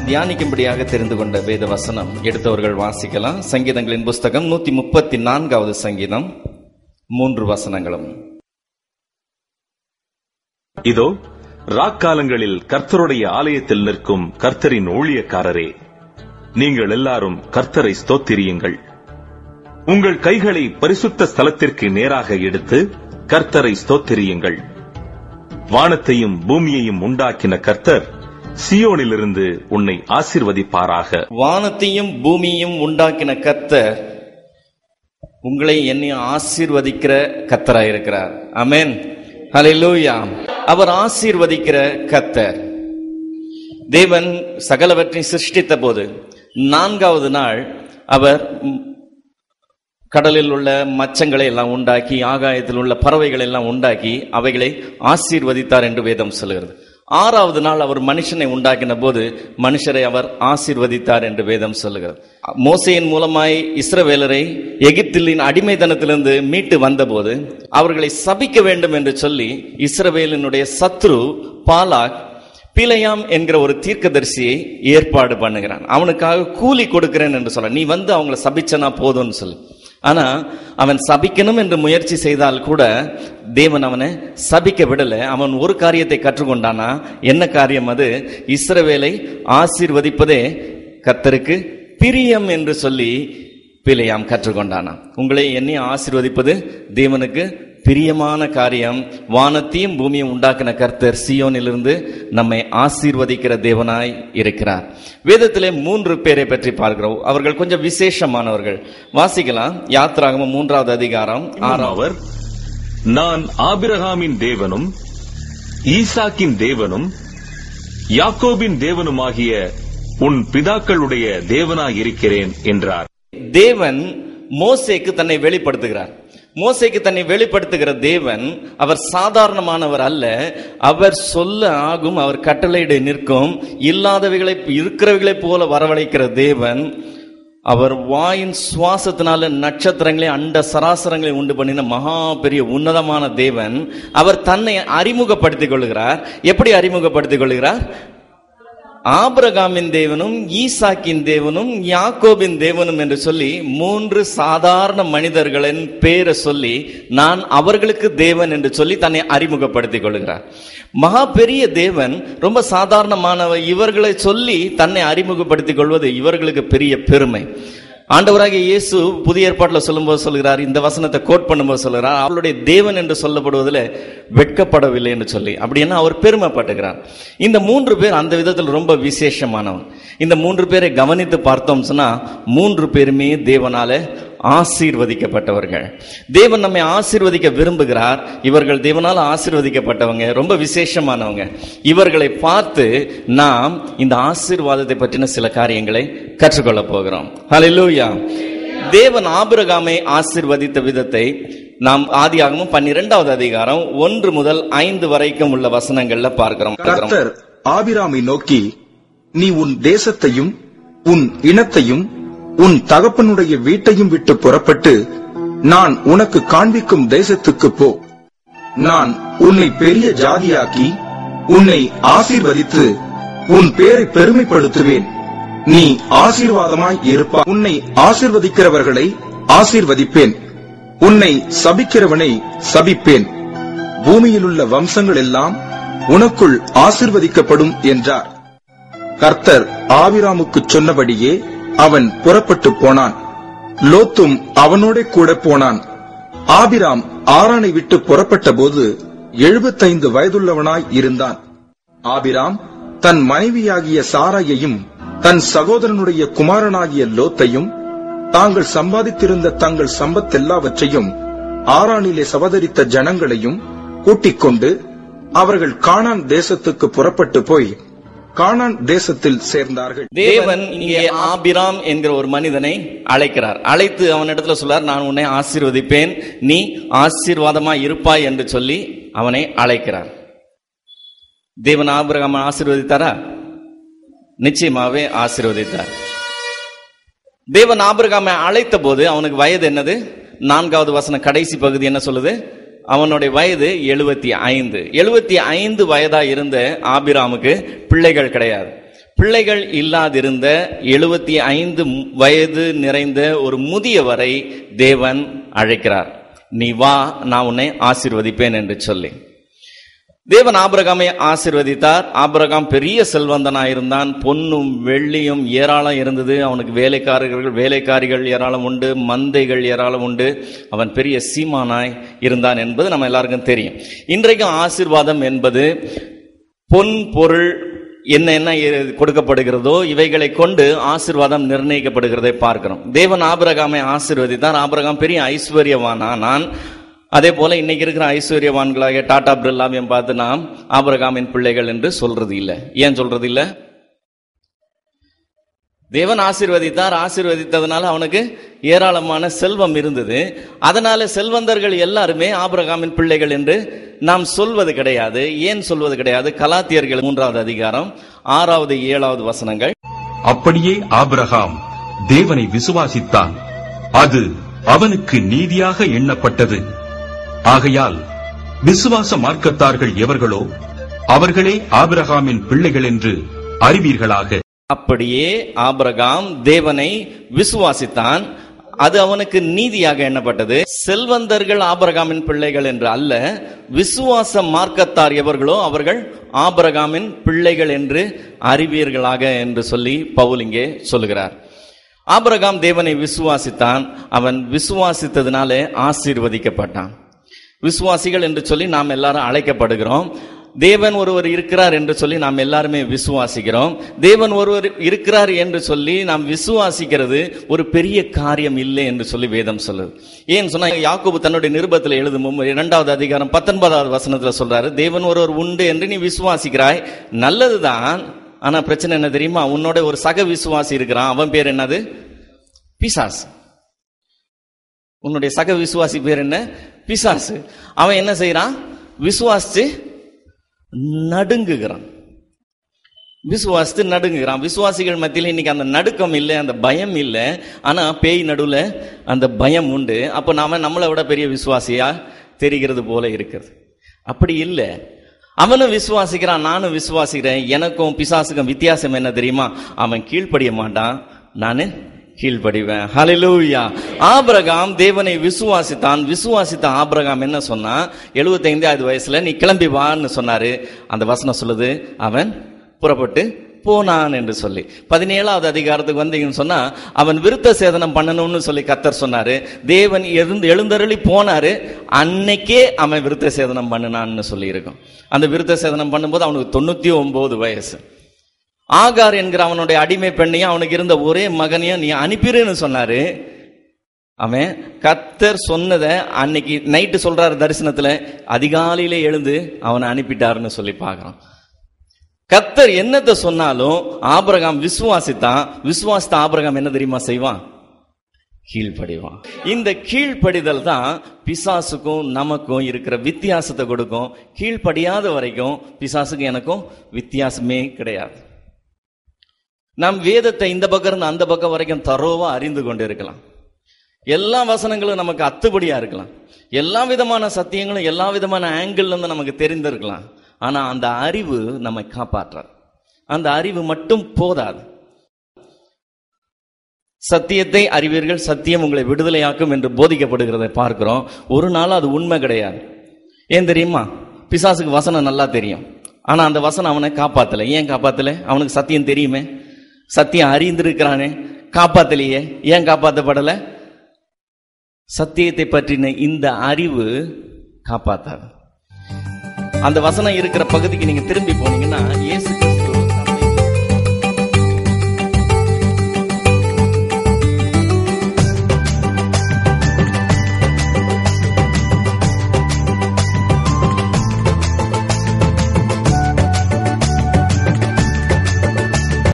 தியானிக்கும்படியாக தெரிந்து கொண்ட வேத வசனம் எடுத்தவர்கள் வாசிக்கலாம். சங்கீதங்களின் புஸ்தகம் 134வது சங்கீதம் 3 வசனங்களும். இதோ ராக்காலங்களில் கர்த்தருடைய ஆலயத்தில் நிற்கும் கர்த்தரின் ஊழியக்காரரே, நீங்கள் எல்லாரும் கர்த்தரை ஸ்தோத்திரியுங்கள். உங்கள் கைகளை பரிசுத்த ஸ்தலத்திற்கு நேராக எடுத்து கர்த்தரை ஸ்தோத்திரியுங்கள். வானத்தையும் பூமியையும் உண்டாக்கின கர்த்தர் சீயோனிலிருந்து உன்னை ஆசீர்வதிப்பாராக. வானத்தையும் பூமியையும் உண்டாக்கின கர்த்தர் உங்களை என்னை ஆசீர்வதிக்கிற கர்த்தராயிருக்கிறார். ஆமென், ஹல்லேலூயா. அவர் ஆசீர்வதிக்கிற கர்த்தர். தேவன் சகலவற்றையும் சிருஷ்டித்த போது 4வது நாள் அவர் கடலில் உள்ள மச்சங்களை எல்லாம் உண்டாக்கி, ஆகாயத்தில் உள்ள பறவைகளை எல்லாம் உண்டாக்கி அவைகளை ஆசீர்வதித்தார் என்று வேதம் சொல்கிறது. 6வது நாள் அவர் மனுஷனை உண்டாக்கின போது மனுஷரை அவர் ஆசீர்வதித்தார் என்று வேதம் சொல்லுகிறது. மோசேயின் மூலமாய் இஸ்ரவேலரை எகிப்தின் அடிமைத்தனத்திலிருந்து மீட்டு வந்தபோது அவர்களை சபிக்க வேண்டும் என்று சொல்லி இஸ்ரவேலினுடைய சத்ரு பாலாக் பிலேயாம் என்கிற ஒரு தீர்க்கதரிசியை ஏற்பாடு பண்ணுகிறான். அவனுக்காக கூலி கொடுக்கிறேன் என்று சொல்ல, நீ வந்து அவங்களை சபிச்சனா போதும்னு சொல்லு. ஆனா அவன் சபிக்கணும் என்று முயற்சி செய்தால் கூட தேவன் அவனை சபிக்க விடல. அவன் ஒரு காரியத்தை கற்றுக்கொண்டானா, என்ன காரியம் அது? இஸ்ரவேலை ஆசீர்வதிப்பதே கர்த்தருக்கு பிரியம் என்று சொல்லி பிலேயாம் கற்றுக்கொண்டானா. உங்களை என்னை ஆசீர்வதிப்பது தேவனுக்கு பிரியமான காரியம். வானத்தையும் பூமியும் உண்டாக்கின கர்த்தர் சீயோனிலிருந்து நம்மை ஆசீர்வதிக்கிற தேவனாய் இருக்கிறார். வேதத்திலே 3 பேரை பற்றி பார்க்கிறோம். அவர்கள் கொஞ்சம் விசேஷமானவர்கள். வாசிக்கலாம். யாத்திராகமம் 3வது அதிகாரம் 6. நான் ஆபிரகாமின் தேவனும் ஈசாக்கின் தேவனும் யாக்கோபின் தேவனுமாகிய உன் பிதாக்களுடைய தேவனாய் இருக்கிறேன் என்றார். தேவன் மோசேக்கு தன்னை வெளிப்படுத்துகிறார். மோசேக்கு தன்னை வெளிப்படுத்துகிற தேவன் அவர் சாதாரணமானவர் அல்ல. அவர் சொல்ல ஆகும், அவர் கட்டளையிட நிற்கும், இல்லாதவைகளை இருக்கிறவைகளை போல வரவழைக்கிற தேவன். அவர் வாயின் சுவாசத்தினால நட்சத்திரங்களை அண்ட சராசரங்களை உண்டு பண்ணின மகா பெரிய உன்னதமான தேவன். அவர் தன்னை அறிமுகப்படுத்திக் கொள்கிறார். எப்படி அறிமுகப்படுத்திக் கொள்கிறார்? ஆபிரகாமின் தேவனும் ஈசாக்கின் தேவனும் யாக்கோபின் தேவனும் என்று சொல்லி 3 சாதாரண மனிதர்களின் பேரை சொல்லி நான் அவர்களுக்கு தேவன் என்று சொல்லி தன்னை அறிமுகப்படுத்திக் கொள்கிறார். மகா பெரிய தேவன் ரொம்ப சாதாரணமானவர். இவர்களை சொல்லி தன்னை அறிமுகப்படுத்திக் கொள்வது இவர்களுக்கு பெரிய பெருமை. ஆண்டவராகிய இயேசு புதிய ஏற்பாட்டில் சொல்லும்போது சொல்கிறார், இந்த வசனத்தை கோட் பண்ணும்போது சொல்கிறார், அவளுடைய தேவன் என்று சொல்லப்படுவதில் வெட்கப்படவில்லை என்று சொல்லி. அப்படின்னா அவர் பெருமைப்பட்டுகிறார். இந்த 3 பேர் அந்த விதத்தில் ரொம்ப விசேஷமானவன். இந்த 3 பேரை கவனித்து பார்த்தோம் சொன்னா 3 பேருமே தேவனால ஆசீர்வதிக்கப்பட்டவர்கள். தேவன் நம்மை ஆசீர்வதிக்க விரும்புகிறார். இவர்கள் தேவனால் ஆசீர்வதிக்கப்பட்டவங்க, ரொம்ப விசேஷமானவங்க. இவர்களை பார்த்து நாம் இந்த ஆசீர்வாதத்தை பற்றின சில காரியங்களை கற்றுக்கொள்ள போகிறோம். ஹல்லேலூயா. தேவன் ஆபிரகாமை ஆசீர்வதித்த விதத்தை நாம் ஆதியாகமம் 12வது அதிகாரம் 1 முதல் 5 வரைக்கும் உள்ள வசனங்கள்ல பார்க்கிறோம். கர்த்தர் ஆபிராமை நோக்கி, நீ உன் தேசத்தையும் உன் இனத்தையும் உன் தகப்பனுடைய வீட்டையும் விட்டு புறப்பட்டு நான் உனக்கு காண்பிக்கும் தேசத்துக்கு போ. நான் உன்னை பெரிய ஜாதியாக்கி உன்னை ஆசீர்வதித்து உன் பேரை பெருமைப்படுத்துவேன். நீ ஆசீர்வாதமாய் இருப்பாய். உன்னை ஆசீர்வதிக்கிறவர்களை ஆசீர்வதிப்பேன், உன்னை சபிக்கிறவனை சபிப்பேன். பூமியிலுள்ள வம்சங்கள் எல்லாம் உனக்குள் ஆசீர்வதிக்கப்படும் என்றார். கர்த்தர் ஆபிராமுக்கு சொன்னபடியே அவன் புறப்பட்டு போனான். லோத்தும் அவனோட கூட போனான். ஆபிராம் ஆரானை விட்டு புறப்பட்ட போது 75 வயதுள்ளவனாய் இருந்தான். ஆபிராம் தன் மனைவியாகிய சாராயையும் தன் சகோதரனுடைய குமாரனாகிய லோத்தையும் தாங்கள் சம்பாதித்திருந்த தங்கள் சம்பத்தெல்லாவற்றையும் ஆரானிலே சவதரித்த ஜனங்களையும் கூட்டிக் கொண்டு அவர்கள் கானான் தேசத்துக்கு புறப்பட்டு போய் கானான் தேசத்தில் சேர்ந்தார்கள். தேவன் இங்கே ஆபிராம் என்கிற ஒரு மனிதனை அழைக்கிறார். அழைத்து அவனிடத்துல சொல்றார், நான் உன்னை ஆசீர்வதிப்பேன், நீ ஆசீர்வாதமாய் இருப்பாய் என்று சொல்லி அவனை அழைக்கிறார். தேவன் ஆபிரகாமை ஆசீர்வதித்தாரா? நிச்சயமாவே ஆசீர்வதித்தார். தேவன் ஆபிரகாமை அழைத்த போது அவனுக்கு வயது என்னது? 4வது வசனம் கடைசி பகுதி என்ன சொல்லுது? அவனுடைய வயது 75. 75 வயதா இருந்த ஆபிராமுக்கு பிள்ளைகள் கிடையாது. பிள்ளைகள் இல்லாதிருந்த 75 வயது நிறைந்த ஒரு முதியவரை தேவன் அழைக்கிறார். நீ வா, நான் உன்னை ஆசீர்வதிப்பேன் என்று சொல்லி தேவன் ஆபிரகாமை ஆசீர்வதித்தார். ஆபிரகாம் பெரிய செல்வந்தனாயிருந்தான். பொன்னும் வெள்ளியும் ஏராளம் இருந்தது. அவனுக்கு வேலைக்காரிகள் ஏராளம் உண்டு, மந்தைகள் ஏராளம் உண்டு. அவன் பெரிய சீமானாய் இருந்தான் என்பது நம்ம எல்லாருக்கும் தெரியும். இன்றைக்கும் ஆசீர்வாதம் என்பது பொன் பொருள் என்ன கொடுக்கப்படுகிறதோ இவைகளை கொண்டு ஆசீர்வாதம் நிர்ணயிக்கப்படுகிறதை பார்க்கிறோம். தேவன் ஆபிரகாமை ஆசீர்வதித்தார். ஆபிரகாம் பெரிய ஐஸ்வர்யவானானான். அதே போல இன்னைக்கு இருக்கிற ஐஸ்வர்யவான்களாக டாடா பிர்லாவையும் பார்த்து நாம் ஆபிரகாமின் பிள்ளைகள் என்று சொல்றது இல்லை. ஏன் சொல்றது இல்லை? தேவன் ஆசீர்வதித்தார். ஆசீர்வதித்ததுனால அவனுக்கு ஏராளமான செல்வம் இருந்தது. அதனால செல்வந்தர்கள் எல்லாருமே ஆபிரகாமின் பிள்ளைகள் என்று நாம் சொல்வது கிடையாது. ஏன் சொல்வது கிடையாது? கலாத்தியர்கள் 3வது அதிகாரம் 6வது 7வது வசனங்கள். அப்படியே ஆபிரகாம் தேவனை விசுவாசித்தான், அது அவனுக்கு நீதியாக எண்ணப்பட்டது. ஆகையால் விசுவாச மார்க்கத்தார்கள் எவர்களோ அவர்களே ஆபிரகாமின் பிள்ளைகள் என்று அறிவீர்களாக. அப்படியே ஆபிரகாம் தேவனை விசுவாசித்தான், அது அவனுக்கு நீதியாக எண்ணப்பட்டது. செல்வந்தர்கள் ஆபிரகாமின் பிள்ளைகள் என்று அல்ல, விசுவாச மார்க்கத்தார் எவர்களோ அவர்கள் ஆபிரகாமின் பிள்ளைகள் என்று அறிவீர்களாக என்று சொல்லி பவுல் இங்கே சொல்லுகிறார். ஆபிரகாம் தேவனை விசுவாசித்தான். அவன் விசுவாசித்ததினாலே ஆசீர்வதிக்கப்பட்டான். விசுவாசிகள் என்று சொல்லி நாம் எல்லாரும் அழைக்கப்படுகிறோம். தேவன் ஒருவர் இருக்கிறார் என்று சொல்லி நாம் எல்லாருமே விசுவாசிக்கிறோம். தேவன் ஒருவர் இருக்கிறார் என்று சொல்லி நாம் விசுவாசிக்கிறது ஒரு பெரிய காரியம் இல்லை என்று சொல்லி வேதம் சொல்லுது. ஏன் சொன்னா, யாக்கோபு தன்னுடைய நிருபத்தில் எழுதும் 2வது அதிகாரம் 19வது வசனத்துல சொல்றாரு, தேவன் ஒருவர் உண்டு என்று நீ விசுவாசிக்கிறாய், நல்லதுதான். ஆனா பிரச்சனை என்ன தெரியுமா? உன்னோட ஒரு சக விசுவாசி இருக்கிறான். அவன் பேர் என்னது? பிசாசு. உன்னுடைய சக விசுவாசி பேர் என்ன? பிசாசு. அவன் என்ன செய்யறான்? விசுவாசிச்சு நடுங்குகிறான். விசுவாசிகள் மத்தியில் இன்னைக்கு அந்த நடுக்கம் இல்லை, அந்த பயம் இல்லை. ஆனா பேய் நடுவுல அந்த பயம் உண்டு. அப்ப நாம நம்மளை விட பெரிய விசுவாசியா தெரிகிறது போல இருக்கிறது. அப்படி இல்லை. அவனும் விசுவாசிக்கிறான், நானும் விசுவாசிக்கிறேன். எனக்கும் பிசாசுக்கும் வித்தியாசம் என்ன தெரியுமா? அவன் கீழ்ப்படிய மாட்டான், நானு கீழ்ப்படிவேன். ஹல்லேலூயா. ஆபிரகாம் தேவனை விசுவாசித்தான். விசுவாசித்த ஆபிரகாம் என்ன சொன்னா, 75வது வயசுல நீ கிளம்பி வான்னு சொன்னாரு. அந்த வசனம் சொல்லுது, அவன் புறப்பட்டு போனான் என்று சொல்லி. 17வது அதிகாரத்துக்கு வந்தீங்கன்னு சொன்னா, அவன் விருத்த சேதனம் பண்ணணும்னு சொல்லி கர்த்தர் சொன்னாரு. தேவன் எழுந்தருளி போனாரு. அன்னைக்கே அவன் விருத்த சேதனம் பண்ணினான்னு சொல்லி இருக்கும். அந்த விருத்த சேதனம் பண்ணும்போது அவனுக்கு 99 வயசு. ஆகார் என்கிற அவனுடைய அடிமை பெண்ணையும் அவனுக்கு இருந்த ஒரே மகனையும் நீ அனுப்பிடுன்னு சொன்னாரு. அவன் கர்த்தர் சொன்னதை அன்னைக்கு நைட்டு சொல்றாரு தரிசனத்துல, அதிகாலையிலே எழுந்து அவனை அனுப்பிட்டாருன்னு சொல்லி பார்க்கிறோம். கர்த்தர் என்னத்தை சொன்னாலும் ஆபிரகாம் விசுவாசித்தான். விசுவாசித்த ஆபிரகாம் என்ன தெரியுமா செய்வான்? கீழ்ப்படிவான். இந்த கீழ்ப்படிதல் தான் பிசாசுக்கும் நமக்கும் இருக்கிற வித்தியாசத்தை கொடுக்கும். கீழ்ப்படியாத வரைக்கும் பிசாசுக்கும் எனக்கும் வித்தியாசமே கிடையாது. நாம் வேதத்தை இந்த பக்கம் இருந்து அந்த பக்கம் வரைக்கும் தரோவா அறிந்து கொண்டு இருக்கலாம். எல்லா வசனங்களும் நமக்கு அத்துபடியா இருக்கலாம். எல்லா விதமான சத்தியங்களும் எல்லா விதமான ஆங்கிள் இருந்து நமக்கு தெரிந்திருக்கலாம். ஆனா அந்த அறிவு நம்மை காப்பாற்றாது. அந்த அறிவு மட்டும் போதாது. சத்தியத்தை அறிவீர்கள், சத்தியம் உங்களை விடுதலையாக்கும் என்று போதிக்கப்படுகிறதை பார்க்கிறோம். ஒரு நாள் அது உண்மை கிடையாது. ஏன் தெரியுமா? பிசாசுக்கு வசனம் நல்லா தெரியும். ஆனா அந்த வசனம் அவனை காப்பாத்தல. ஏன் காப்பாத்தல? அவனுக்கு சத்தியம் தெரியுமே, சத்தியம் அறிந்திருக்கிறானே, காப்பாத்தலையே. ஏன் காப்பாற்றப்படல? சத்தியத்தை பற்றின இந்த அறிவு காப்பாத்தாது. அந்த வசனம் இருக்கிற பகுதிக்கு நீங்க திரும்பி போனீங்கன்னா, இயேசு